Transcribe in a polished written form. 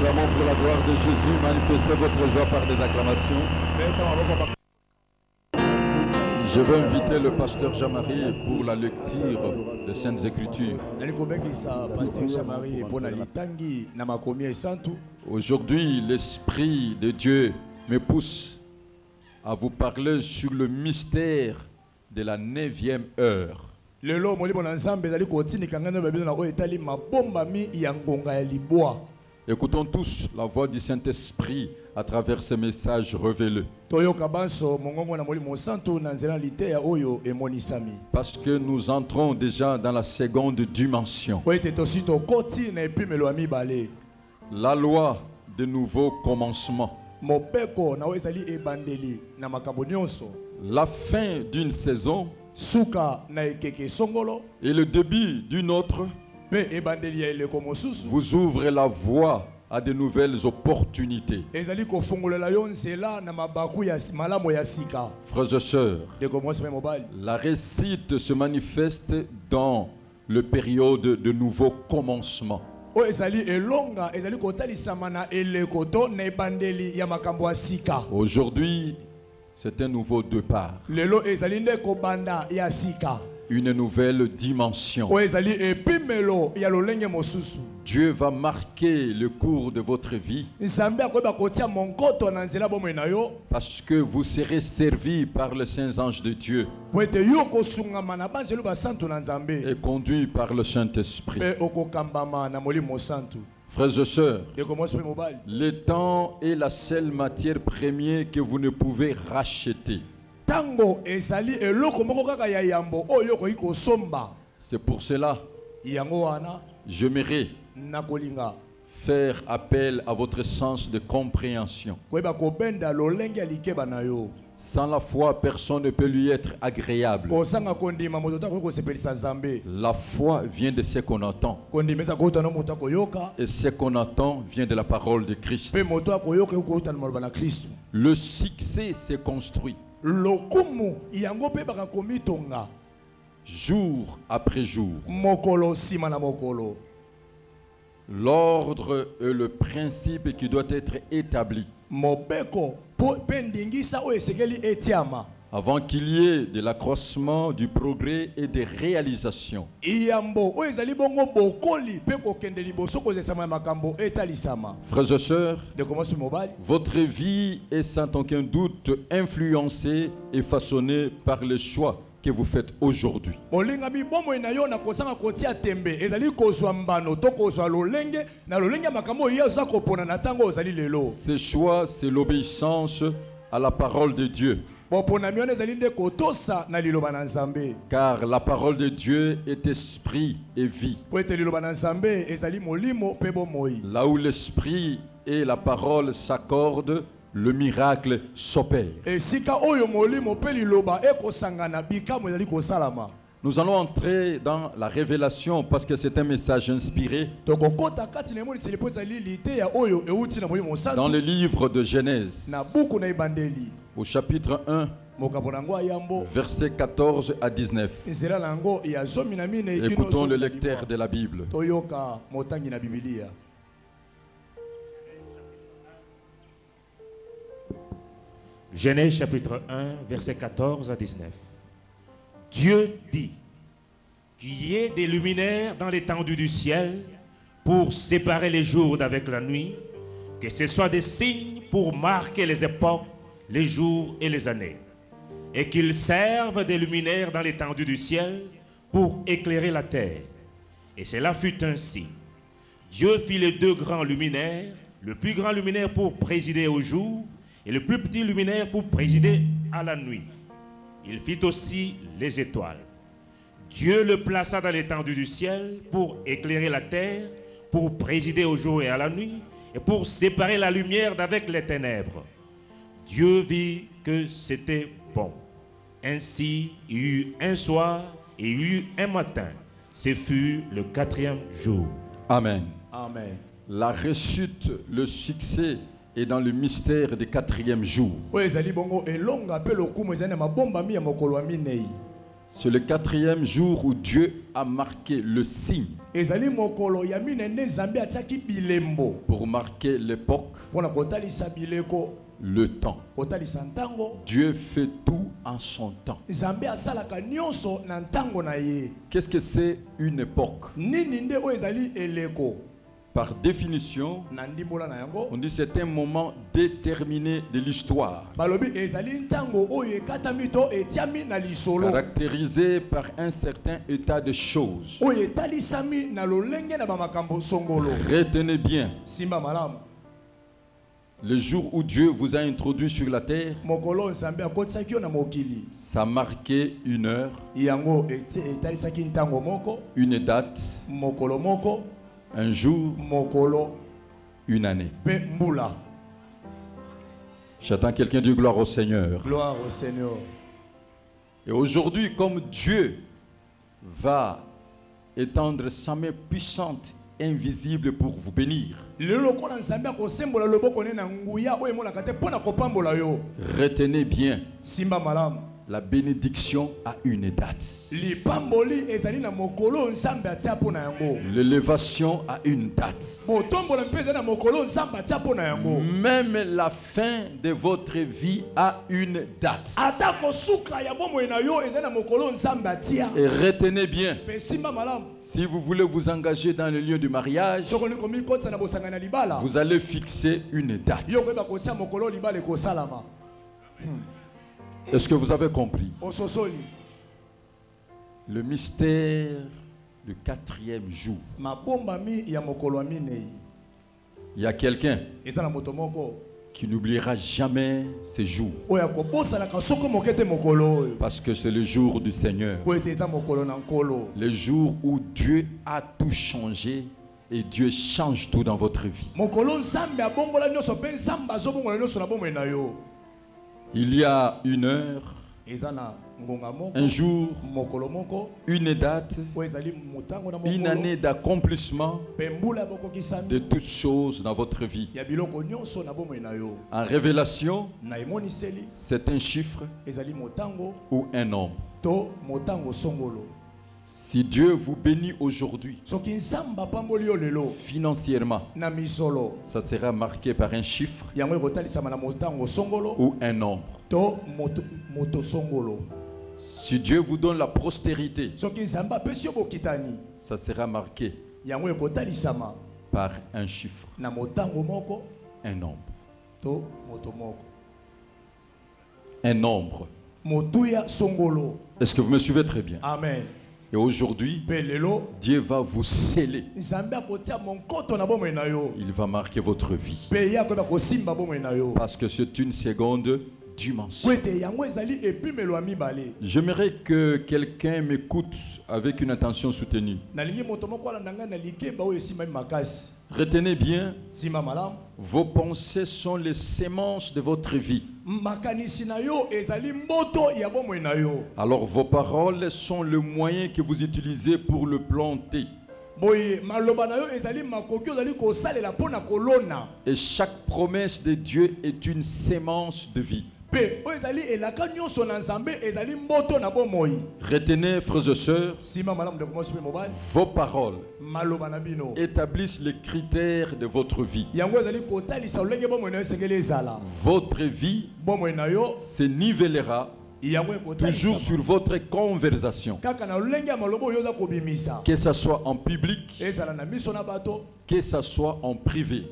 Acclamons pour la gloire de Jésus. Manifestez votre joie par des acclamations. Je veux inviter le pasteur Jean-Marie pour la lecture des Saintes Écritures. Aujourd'hui, l'Esprit de Dieu me pousse à vous parler sur le mystère de la 9e heure. Écoutons tous la voix du Saint-Esprit à travers ce message révélé. Parce que nous entrons déjà dans la seconde dimension. La loi de nouveau commencement. La fin d'une saison et le début d'une autre vous ouvre la voie à de nouvelles opportunités. Frères et sœurs, la réussite se manifeste dans le période de nouveau commencement. Aujourd'hui, c'est un nouveau départ. Une nouvelle dimension. Dieu va marquer le cours de votre vie parce que vous serez servis par les saints anges de Dieu et conduits par le Saint-Esprit. Frères et sœurs, le temps est la seule matière première que vous ne pouvez racheter. C'est pour cela j'aimerais faire appel à votre sens de compréhension. Sans la foi, personne ne peut lui être agréable. La foi vient de ce qu'on entend. Et ce qu'on entend vient de la parole de Christ. Le succès s'est construit jour après jour. L'ordre est le principe qui doit être établi avant qu'il y ait de l'accroissement, du progrès et des réalisations. Frères et sœurs, votre vie est sans aucun doute influencée et façonnée par les choix que vous faites aujourd'hui. Ce choix, c'est l'obéissance à la parole de Dieu. Car la parole de Dieu est esprit et vie. Là où l'esprit et la parole s'accordent, le miracle s'opère. Nous allons entrer dans la révélation parce que c'est un message inspiré dans le livre de Genèse, au chapitre 1, versets 14 à 19. Écoutons le lecteur de la Bible. Genèse chapitre 1, versets 14 à 19. Dieu dit qu'il y ait des luminaires dans l'étendue du ciel pour séparer les jours d'avec la nuit, que ce soit des signes pour marquer les époques, les jours et les années, et qu'ils servent des luminaires dans l'étendue du ciel pour éclairer la terre. Et cela fut ainsi. Dieu fit les deux grands luminaires, le plus grand luminaire pour présider au jour, et le plus petit luminaire pour présider à la nuit. Il fit aussi les étoiles. Dieu le plaça dans l'étendue du ciel pour éclairer la terre, pour présider au jour et à la nuit, et pour séparer la lumière d'avec les ténèbres. Dieu vit que c'était bon. Ainsi, il y eut un soir et il y eut un matin. Ce fut le 4e jour. Amen. Amen. La réussite, le succès est dans le mystère du 4e jour. C'est le 4e jour où Dieu a marqué le signe pour marquer l'époque, le temps. Dieu fait tout en son temps. Qu'est-ce que c'est une époque? Par définition, on dit que c'est un moment déterminé de l'histoire, caractérisé par un certain état de choses. Retenez bien, le jour où Dieu vous a introduit sur la terre, ça marquait une heure, une date, un jour, une année. J'attends quelqu'un de gloire au Seigneur. Gloire au Seigneur. Et aujourd'hui, comme Dieu va étendre sa main puissante, invisible pour vous bénir, retenez bien, la bénédiction a une date. L'élévation a une date. Même la fin de votre vie a une date. Et retenez bien, si vous voulez vous engager dans le lieu du mariage, vous allez fixer une date. Est-ce que vous avez compris? Le mystère du 4e jour. Il y a quelqu'un qui n'oubliera jamais ces jours. Parce que c'est le jour du Seigneur. Le jour où Dieu a tout changé et Dieu change tout dans votre vie. Il y a une heure, un jour, une date, une année d'accomplissement de toutes choses dans votre vie. En révélation, c'est un chiffre ou un nombre. Si Dieu vous bénit aujourd'hui, financièrement, ça sera marqué par un chiffre ou un nombre. Si Dieu vous donne la prospérité, ça sera marqué par un chiffre, un nombre. Un nombre. Est-ce que vous me suivez très bien? Amen. Et aujourd'hui, Dieu va vous sceller. Il va marquer votre vie. Parce que c'est une seconde dimension. J'aimerais que quelqu'un m'écoute avec une attention soutenue. Retenez bien, vos pensées sont les semences de votre vie. Alors vos paroles sont le moyen que vous utilisez pour le planter. Et chaque promesse de Dieu est une sémence de vie. Retenez, frères et sœurs, vos paroles établissent les critères de votre vie. Votre vie se nivellera toujours sur votre conversation. Que ce soit en public, que ce soit en privé.